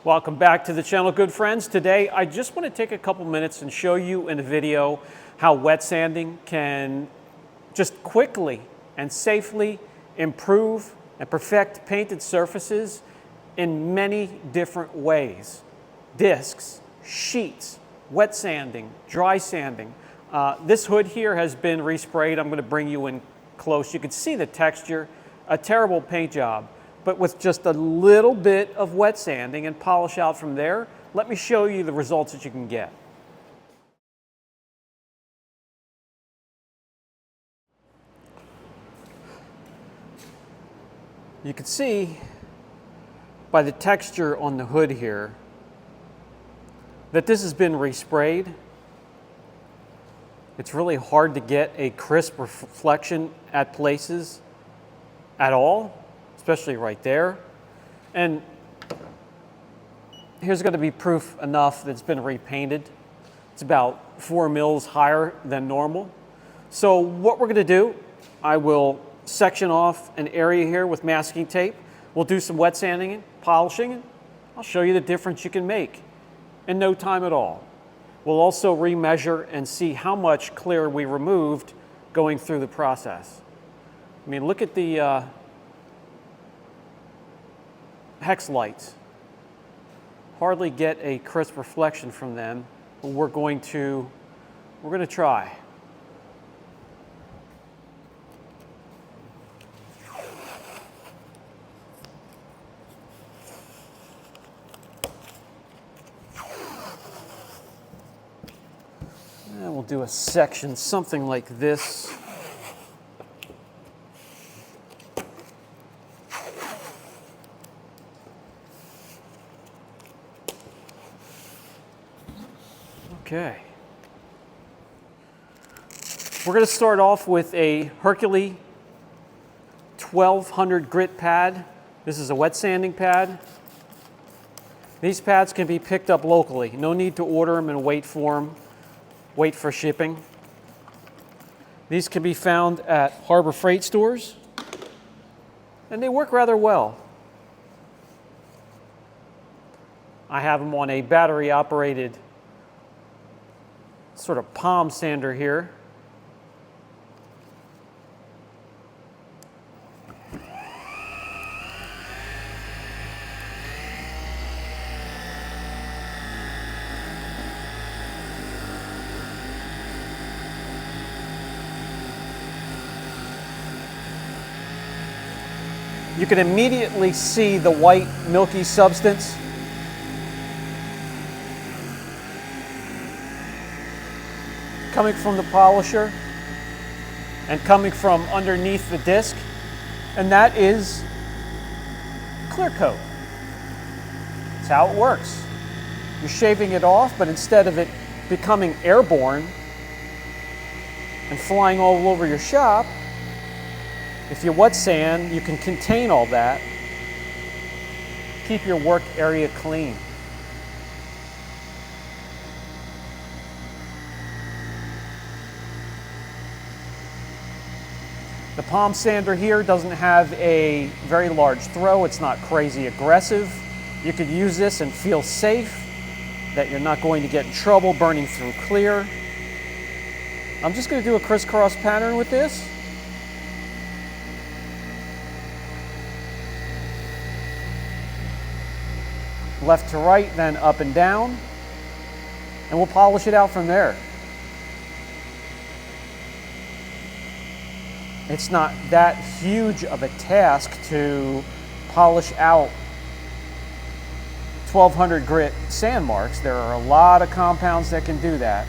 Welcome back to the channel, good friends. Today I just want to take a couple minutes and show you in a video how wet sanding can just quickly and safely improve and perfect painted surfaces in many different ways. Discs, sheets, wet sanding, dry sanding. This hood here has been resprayed. I'm going to bring you in close. You can see the texture, a terrible paint job. But with just a little bit of wet sanding and polish out from there, let me show you the results that you can get. You can see by the texture on the hood here that this has been resprayed. It's really hard to get a crisp reflection at places at all, especially right there. And here's going to be proof enough that it's been repainted. It's about 4 mils higher than normal. So what we're going to do, I will section off an area here with masking tape. We'll do some wet sanding and polishing, and I'll show you the difference you can make in no time at all. We'll also remeasure and see how much clear we removed going through the process. I mean, look at the hex lights. Hardly get a crisp reflection from them, but we're going to try. And we'll do a section something like this. Okay. We're going to start off with a Hercules 1200 grit pad. This is a wet sanding pad. These pads can be picked up locally. No need to order them and wait for shipping. These can be found at Harbor Freight stores, and they work rather well. I have them on a battery operated sort of palm sander here. You can immediately see the white milky substance. Coming from the polisher and coming from underneath the disc, and that is clear coat. That's how it works. You're shaving it off, but instead of it becoming airborne and flying all over your shop, if you wet sand, you can contain all that, keep your work area clean. The palm sander here doesn't have a very large throw. It's not crazy aggressive. You could use this and feel safe that you're not going to get in trouble burning through clear. I'm just going to do a crisscross pattern with this. Left to right, then up and down. And we'll polish it out from there. It's not that huge of a task to polish out 1200 grit sand marks. There are a lot of compounds that can do that.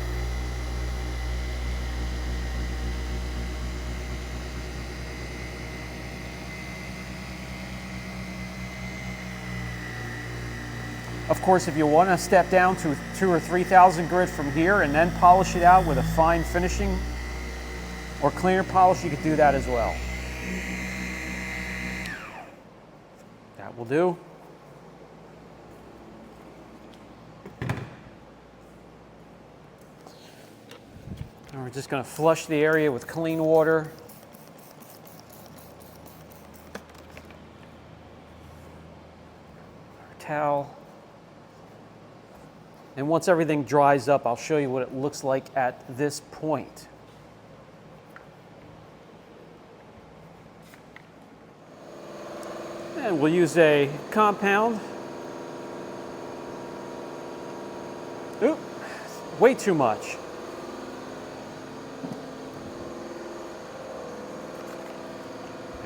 Of course, if you want to step down to 2,000 or 3,000 grit from here and then polish it out with a fine finishing or cleaner polish, you could do that as well. That will do. And we're just going to flush the area with clean water. Our towel. And once everything dries up, I'll show you what it looks like at this point. And we'll use a compound. Oop, way too much.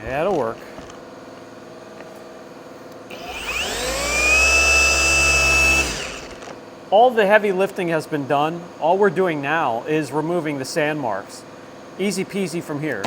That'll work. All the heavy lifting has been done. All we're doing now is removing the sand marks. Easy peasy from here.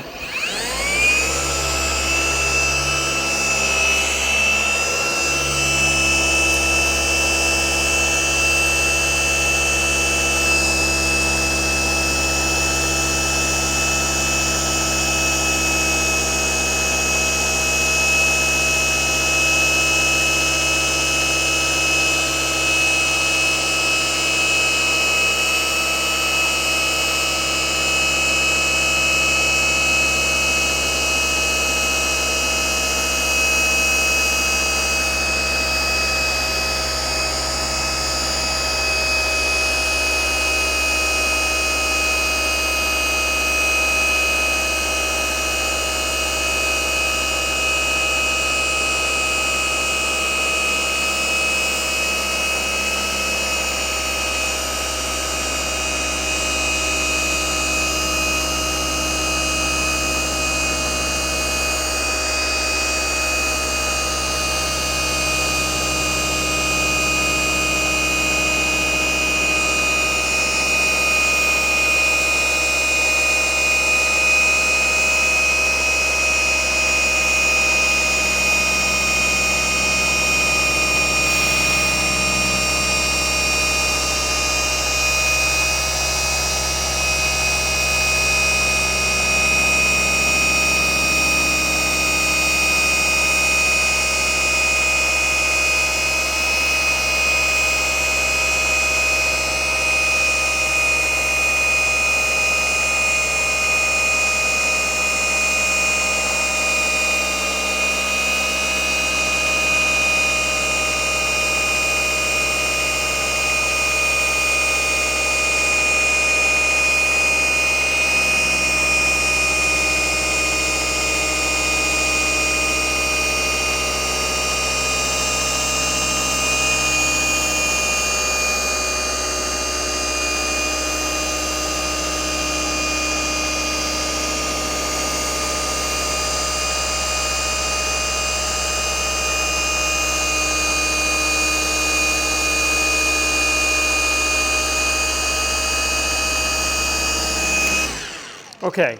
Okay,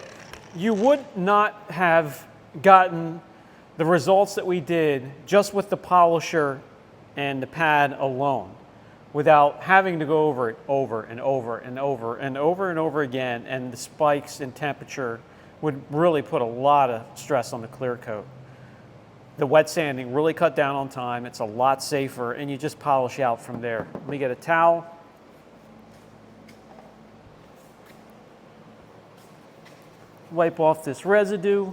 you would not have gotten the results that we did just with the polisher and the pad alone without having to go over it over and over and over and over and over again, and the spikes in temperature would really put a lot of stress on the clear coat. The wet sanding really cut down on time. It's a lot safer, and you just polish out from there. Let me get a towel. Wipe off this residue.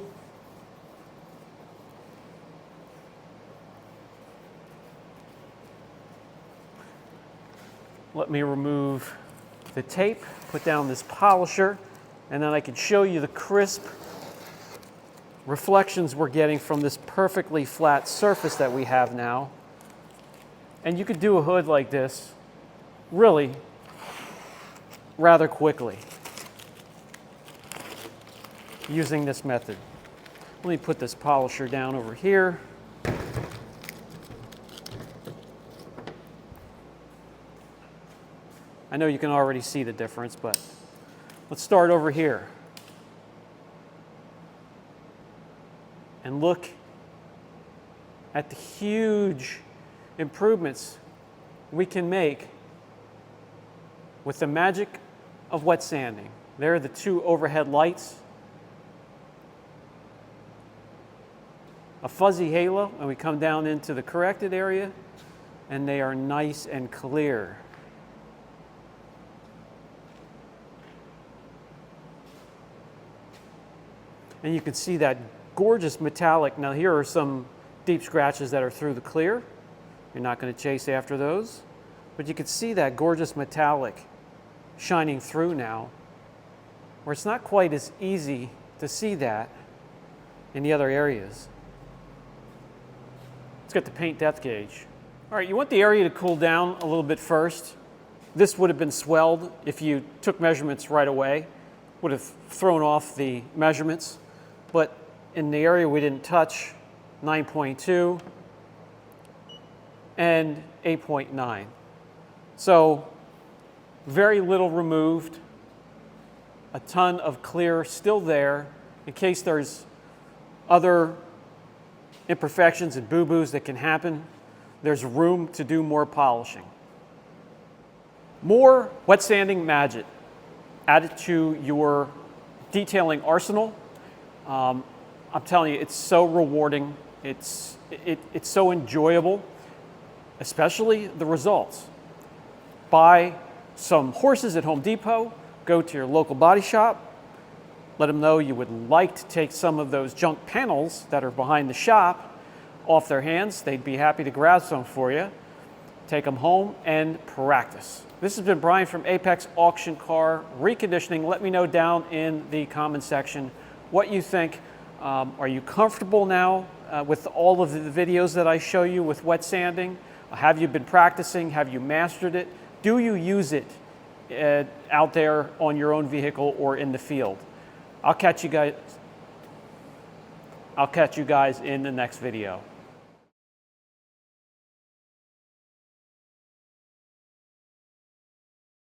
Let me remove the tape, put down this polisher, and then I can show you the crisp reflections we're getting from this perfectly flat surface that we have now. And you could do a hood like this really rather quickly using this method. Let me put this polisher down over here. I know you can already see the difference, but let's start over here. And look at the huge improvements we can make with the magic of wet sanding. There are the two overhead lights, a fuzzy halo, and we come down into the corrected area, and they are nice and clear. And you can see that gorgeous metallic. Now here are some deep scratches that are through the clear. You're not going to chase after those. but you can see that gorgeous metallic shining through now, where it's not quite as easy to see that in the other areas. Let's get the paint depth gauge. All right, you want the area to cool down a little bit first. This would have been swelled if you took measurements right away. Would have thrown off the measurements. But in the area we didn't touch, 9.2 and 8.9. So very little removed, a ton of clear still there in case there's other imperfections and boo-boos that can happen. There's room to do more polishing. More wet sanding magic. Add it to your detailing arsenal. I'm telling you, it's so rewarding. It's so enjoyable, especially the results. Buy some horses at Home Depot, go to your local body shop, let them know you would like to take some of those junk panels that are behind the shop off their hands. They'd be happy to grab some for you. Take them home and practice. This has been Brian from Apex Auction Car Reconditioning. Let me know down in the comment section what you think. Are you comfortable now with all of the videos that I show you with wet sanding? Have you been practicing? Have you mastered it? Do you use it out there on your own vehicle or in the field? I'll catch you guys in the next video.